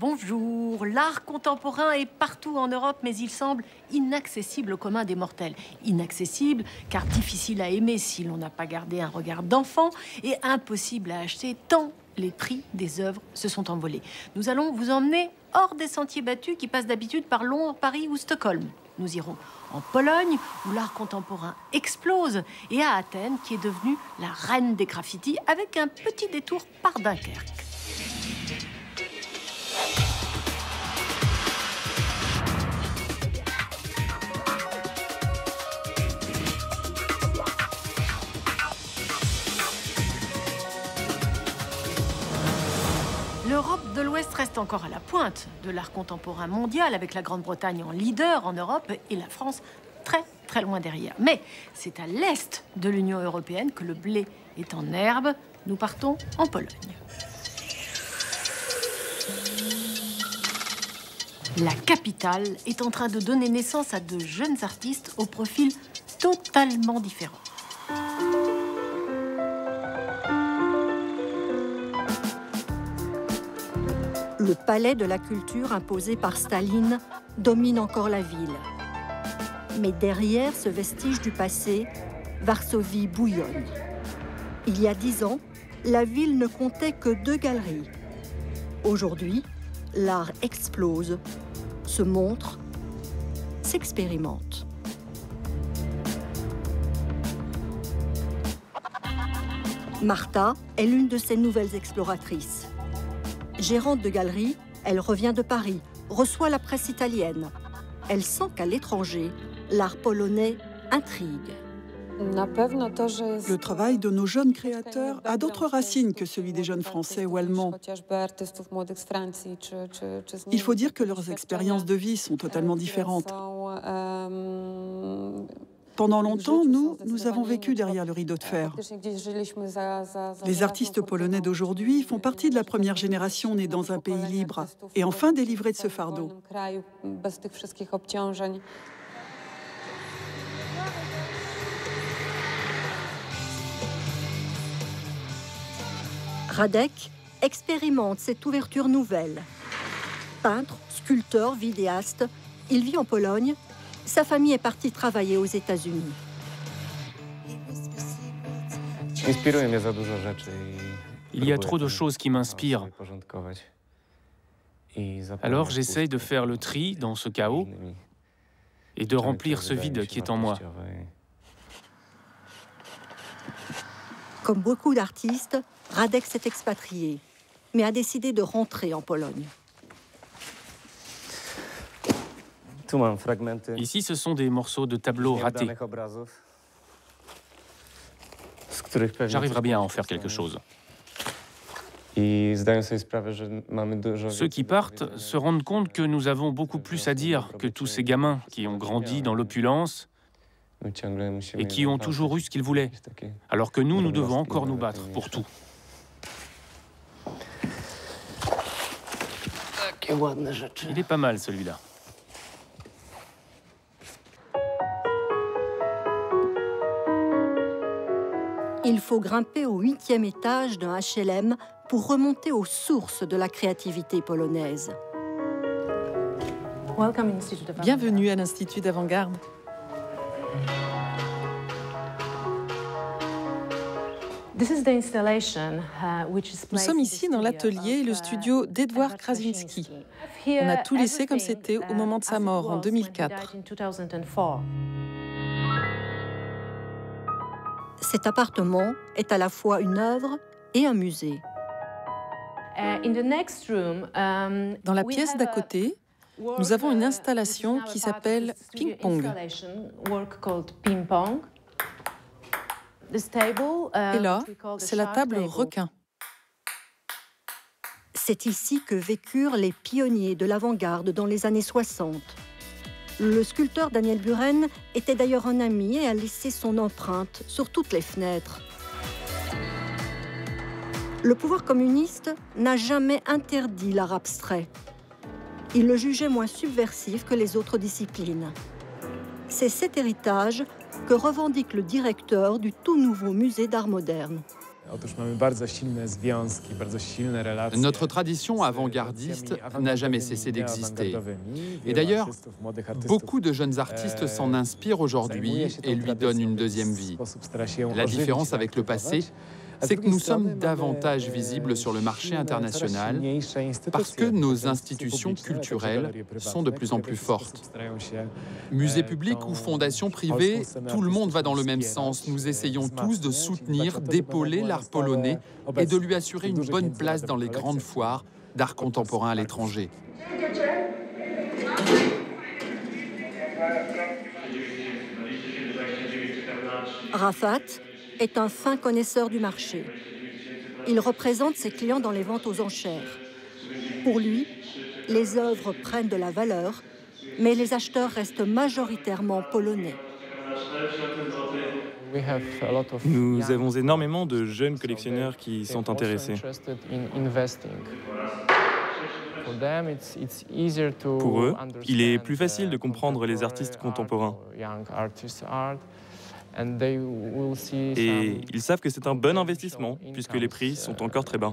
Bonjour, l'art contemporain est partout en Europe, mais il semble inaccessible au commun des mortels. Inaccessible, car difficile à aimer si l'on n'a pas gardé un regard d'enfant, et impossible à acheter tant les prix des œuvres se sont envolés. Nous allons vous emmener hors des sentiers battus qui passent d'habitude par Londres, Paris ou Stockholm. Nous irons en Pologne, où l'art contemporain explose, et à Athènes, qui est devenue la reine des graffitis, avec un petit détour par Dunkerque. L'Europe de l'Ouest reste encore à la pointe de l'art contemporain mondial, avec la Grande-Bretagne en leader en Europe et la France très loin derrière. Mais c'est à l'est de l'Union européenne que le blé est en herbe. Nous partons en Pologne. La capitale est en train de donner naissance à de jeunes artistes au profil totalement différent. Le palais de la culture imposé par Staline domine encore la ville. Mais derrière ce vestige du passé, Varsovie bouillonne. Il y a 10 ans, la ville ne comptait que 2 galeries. Aujourd'hui, l'art explose, se montre, s'expérimente. Marta est l'une de ces nouvelles exploratrices. Gérante de galerie, elle revient de Paris, reçoit la presse italienne. Elle sent qu'à l'étranger, l'art polonais intrigue. Le travail de nos jeunes créateurs a d'autres racines que celui des jeunes Français ou Allemands. Il faut dire que leurs expériences de vie sont totalement différentes. Pendant longtemps, nous avons vécu derrière le rideau de fer. Les artistes polonais d'aujourd'hui font partie de la première génération née dans un pays libre et enfin délivrés de ce fardeau. Radek expérimente cette ouverture nouvelle. Peintre, sculpteur, vidéaste, il vit en Pologne. Sa famille est partie travailler aux États-Unis. Il y a trop de choses qui m'inspirent. Alors j'essaye de faire le tri dans ce chaos et de remplir ce vide qui est en moi. Comme beaucoup d'artistes, Radek s'est expatrié, mais a décidé de rentrer en Pologne. Ici, ce sont des morceaux de tableaux ratés. J'arriverai bien à en faire quelque chose. Ceux qui partent se rendent compte que nous avons beaucoup plus à dire que tous ces gamins qui ont grandi dans l'opulence et qui ont toujours eu ce qu'ils voulaient, alors que nous devons encore nous battre pour tout. Il est pas mal, celui-là. Il faut grimper au 8e étage d'un HLM pour remonter aux sources de la créativité polonaise. Bienvenue à l'Institut d'Avant-Garde. Nous sommes ici dans l'atelier et le studio d'Edward Krasinski. On a tout laissé comme c'était au moment de sa mort en 2004. Cet appartement est à la fois une œuvre et un musée. Dans la pièce d'à côté, nous avons une installation qui s'appelle Ping Pong. Et là, c'est la table requin. C'est ici que vécurent les pionniers de l'avant-garde dans les années 60. Le sculpteur Daniel Buren était d'ailleurs un ami et a laissé son empreinte sur toutes les fenêtres. Le pouvoir communiste n'a jamais interdit l'art abstrait. Il le jugeait moins subversif que les autres disciplines. C'est cet héritage que revendique le directeur du tout nouveau musée d'art moderne. Notre tradition avant-gardiste n'a jamais cessé d'exister. Et d'ailleurs, beaucoup de jeunes artistes s'en inspirent aujourd'hui et lui donnent une deuxième vie. La différence avec le passé, c'est que nous sommes davantage visibles sur le marché international parce que nos institutions culturelles sont de plus en plus fortes. Musées publics ou fondations privées, tout le monde va dans le même sens. Nous essayons tous de soutenir, d'épauler l'art polonais et de lui assurer une bonne place dans les grandes foires d'art contemporain à l'étranger. Rafat est un fin connaisseur du marché. Il représente ses clients dans les ventes aux enchères. Pour lui, les œuvres prennent de la valeur, mais les acheteurs restent majoritairement polonais. Nous avons énormément de jeunes collectionneurs qui sont intéressés. Pour eux, il est plus facile de comprendre les artistes contemporains. Et ils savent que c'est un bon investissement, puisque les prix sont encore très bas.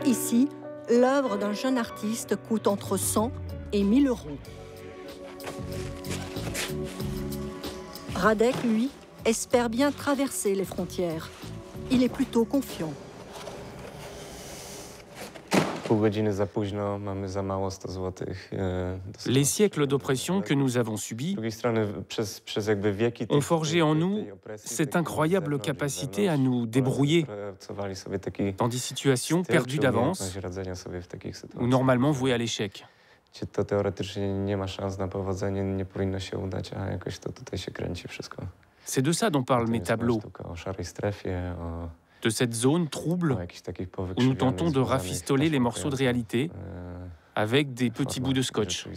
Ici, l'œuvre d'un jeune artiste coûte entre 100 et 1000 euros. Radek, lui, espère bien traverser les frontières. Il est plutôt confiant. Les siècles d'oppression que nous avons subis ont forgé en nous cette incroyable capacité à nous débrouiller dans des situations perdues d'avance ou normalement vouées à l'échec. C'est de ça dont parlent mes tableaux, de cette zone trouble où nous tentons de rafistoler les morceaux de réalité avec des petits bouts de scotch.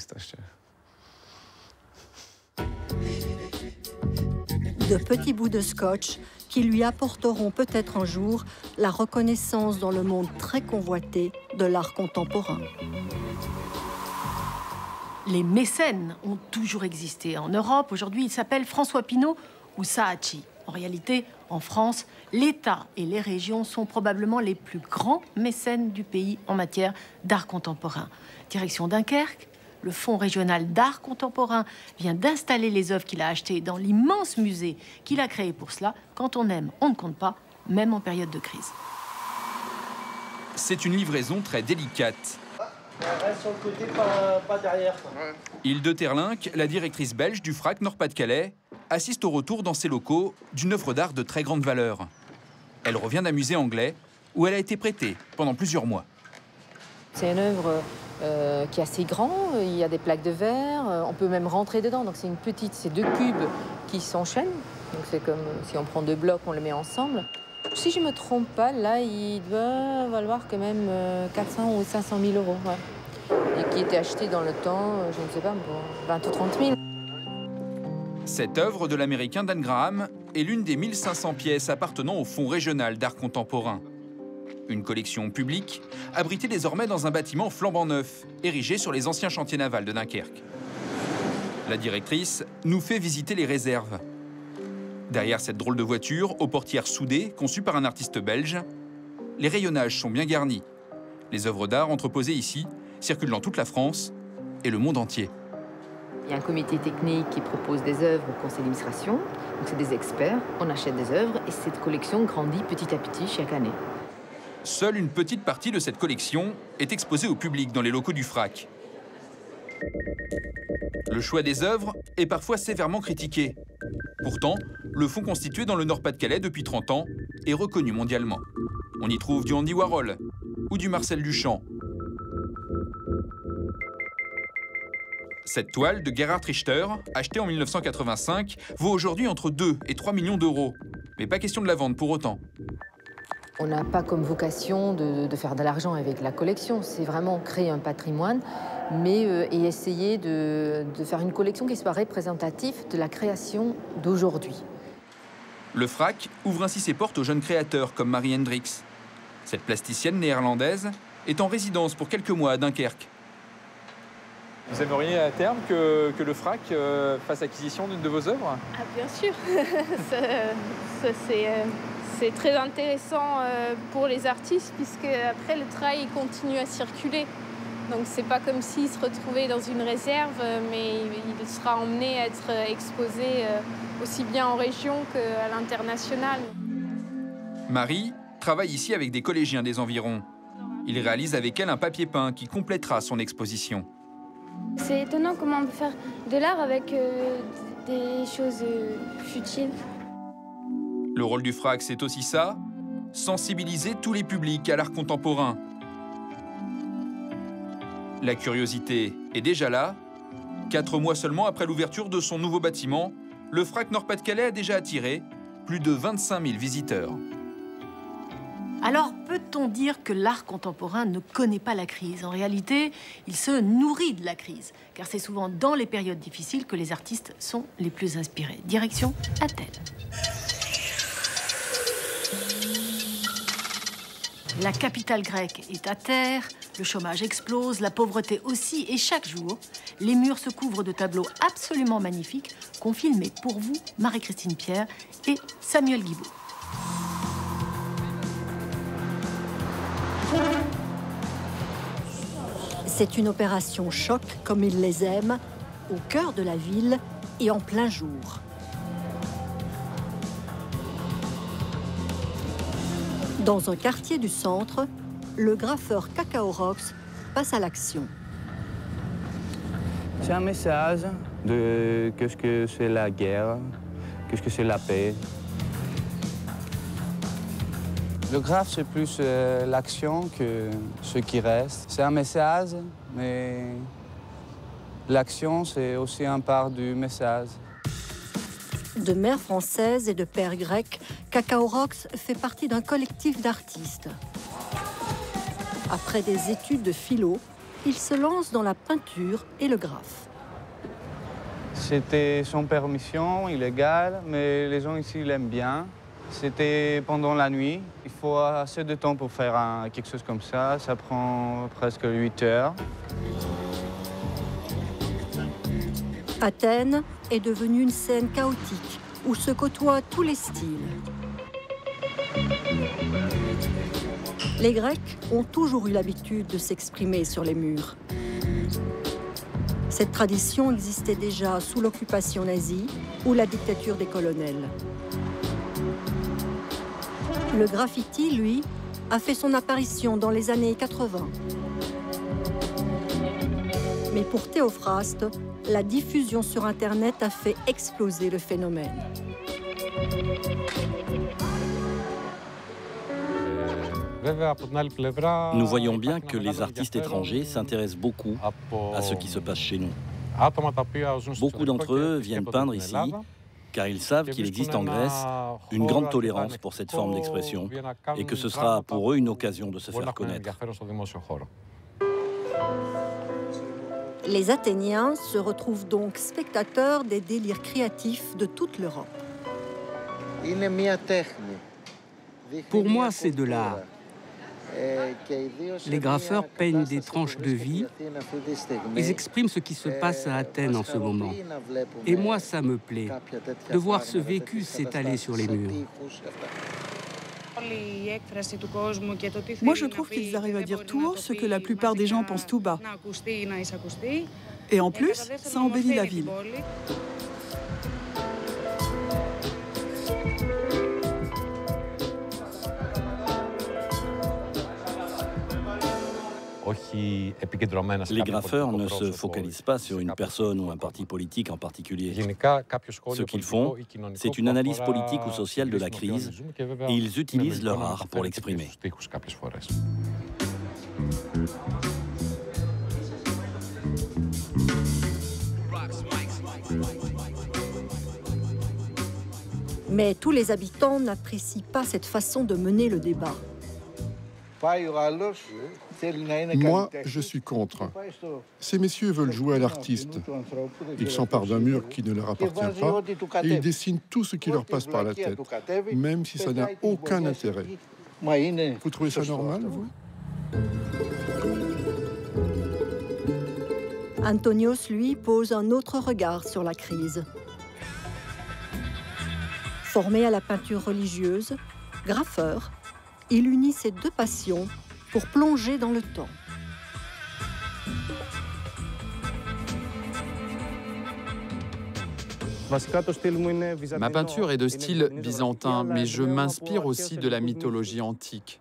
De petits bouts de scotch qui lui apporteront peut-être un jour la reconnaissance dans le monde très convoité de l'art contemporain. Les mécènes ont toujours existé en Europe. Aujourd'hui, ils s'appellent François Pinault ou Saatchi. En réalité, en France, l'État et les régions sont probablement les plus grands mécènes du pays en matière d'art contemporain. Direction Dunkerque, le Fonds régional d'art contemporain vient d'installer les œuvres qu'il a achetées dans l'immense musée qu'il a créé pour cela. Quand on aime, on ne compte pas, même en période de crise. C'est une livraison très délicate. Reste sur le côté, pas derrière. Hilde Terlinck, la directrice belge du FRAC Nord-Pas-de-Calais, assiste au retour dans ses locaux d'une œuvre d'art de très grande valeur. Elle revient d'un musée anglais où elle a été prêtée pendant plusieurs mois. C'est une œuvre qui est assez grande, il y a des plaques de verre, on peut même rentrer dedans. Donc c'est deux cubes qui s'enchaînent. Donc c'est comme si on prend deux blocs, on les met ensemble. Si je ne me trompe pas, là, il doit valoir quand même 400 ou 500 000 euros. Ouais. Et qui était acheté dans le temps, je ne sais pas, pour 20 ou 30 000. Cette œuvre de l'Américain Dan Graham est l'une des 1500 pièces appartenant au Fonds régional d'art contemporain. Une collection publique abritée désormais dans un bâtiment flambant neuf, érigé sur les anciens chantiers navals de Dunkerque. La directrice nous fait visiter les réserves. Derrière cette drôle de voiture, aux portières soudées, conçue par un artiste belge, les rayonnages sont bien garnis. Les œuvres d'art entreposées ici circulent dans toute la France et le monde entier. Il y a un comité technique qui propose des œuvres au conseil d'administration. Donc c'est des experts, on achète des œuvres et cette collection grandit petit à petit chaque année. Seule une petite partie de cette collection est exposée au public dans les locaux du FRAC. Le choix des œuvres est parfois sévèrement critiqué. Pourtant, le fonds constitué dans le Nord-Pas-de-Calais depuis 30 ans est reconnu mondialement. On y trouve du Andy Warhol ou du Marcel Duchamp. Cette toile de Gerhard Richter, achetée en 1985, vaut aujourd'hui entre 2 et 3 millions d'euros. Mais pas question de la vendre pour autant. On n'a pas comme vocation de faire de l'argent avec la collection. C'est vraiment créer un patrimoine, mais et essayer de faire une collection qui soit représentative de la création d'aujourd'hui. Le FRAC ouvre ainsi ses portes aux jeunes créateurs comme Marie Hendricks. Cette plasticienne néerlandaise est en résidence pour quelques mois à Dunkerque. Vous aimeriez à terme que le FRAC fasse acquisition d'une de vos œuvres? Ah, bien sûr. C'est très intéressant pour les artistes puisque après le travail continue à circuler. Donc c'est pas comme s'il se retrouvait dans une réserve, mais il sera emmené à être exposé aussi bien en région qu'à l'international. Marie travaille ici avec des collégiens des environs. Il réalise avec elle un papier peint qui complétera son exposition. C'est étonnant comment on peut faire de l'art avec des choses futiles. Le rôle du FRAC, c'est aussi ça, sensibiliser tous les publics à l'art contemporain. La curiosité est déjà là. 4 mois seulement après l'ouverture de son nouveau bâtiment, le FRAC Nord-Pas-de-Calais a déjà attiré plus de 25 000 visiteurs. Alors, peut-on dire que l'art contemporain ne connaît pas la crise? En réalité, il se nourrit de la crise, car c'est souvent dans les périodes difficiles que les artistes sont les plus inspirés. Direction Athènes. La capitale grecque est à terre, le chômage explose, la pauvreté aussi, et chaque jour, les murs se couvrent de tableaux absolument magnifiques qu'ont filmés pour vous Marie-Christine Pierre et Samuel Guibaud. C'est une opération choc, comme ils les aiment, au cœur de la ville et en plein jour. Dans un quartier du centre, le graffeur Cacao Rocks passe à l'action. C'est un message de qu'est-ce que c'est la guerre, qu'est-ce que c'est la paix. Le graphe, c'est plus l'action que ce qui reste. C'est un message, mais l'action, c'est aussi un part du message. De mère française et de père grec, Cacao Rocks fait partie d'un collectif d'artistes. Après des études de philo, il se lance dans la peinture et le graphe. C'était sans permission, illégal, mais les gens ici l'aiment bien. C'était pendant la nuit. Il faut assez de temps pour faire quelque chose comme ça. Ça prend presque 8 heures. Athènes est devenue une scène chaotique où se côtoient tous les styles. Les Grecs ont toujours eu l'habitude de s'exprimer sur les murs. Cette tradition existait déjà sous l'occupation nazie ou la dictature des colonels. Le graffiti, lui, a fait son apparition dans les années 80. Mais pour Théophraste, la diffusion sur Internet a fait exploser le phénomène. Nous voyons bien que les artistes étrangers s'intéressent beaucoup à ce qui se passe chez nous. Beaucoup d'entre eux viennent peindre ici, car ils savent qu'il existe en Grèce une grande tolérance pour cette forme d'expression et que ce sera pour eux une occasion de se faire connaître. Les Athéniens se retrouvent donc spectateurs des délires créatifs de toute l'Europe. Pour moi, c'est de l'art. Les graffeurs peignent des tranches de vie. Ils expriment ce qui se passe à Athènes en ce moment. Et moi, ça me plaît, de voir ce vécu s'étaler sur les murs. Moi, je trouve qu'ils arrivent à dire tout haut ce que la plupart des gens pensent tout bas. Et en plus, ça embellit la ville. Les graffeurs ne se focalisent pas sur une personne ou un parti politique en particulier. Ce qu'ils font, c'est une analyse politique ou sociale de la crise et ils utilisent leur art pour l'exprimer. Mais tous les habitants n'apprécient pas cette façon de mener le débat. Moi, je suis contre. Ces messieurs veulent jouer à l'artiste. Ils s'emparent d'un mur qui ne leur appartient pas et ils dessinent tout ce qui leur passe par la tête, même si ça n'a aucun intérêt. Vous trouvez ça normal, vous ? Antonios, lui, pose un autre regard sur la crise. Formé à la peinture religieuse, graffeur, il unit ses deux passions pour plonger dans le temps. Ma peinture est de style byzantin, mais je m'inspire aussi de la mythologie antique.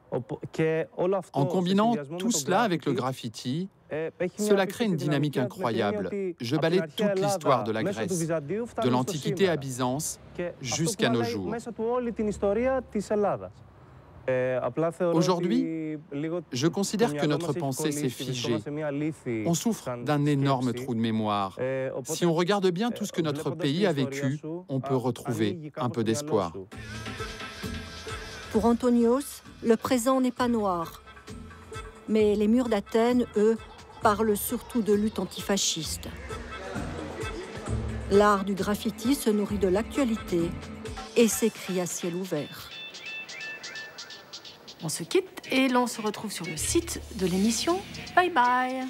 En combinant tout cela avec le graffiti, cela crée une dynamique incroyable. Je balaie toute l'histoire de la Grèce, de l'Antiquité à Byzance jusqu'à nos jours. Aujourd'hui, je considère que notre pensée s'est figée. On souffre d'un énorme trou de mémoire. Si on regarde bien tout ce que notre pays a vécu, on peut retrouver un peu d'espoir. Pour Antonios, le présent n'est pas noir. Mais les murs d'Athènes, eux, parlent surtout de lutte antifasciste. L'art du graffiti se nourrit de l'actualité et s'écrit à ciel ouvert. On se quitte et l'on se retrouve sur le site de l'émission. Bye bye!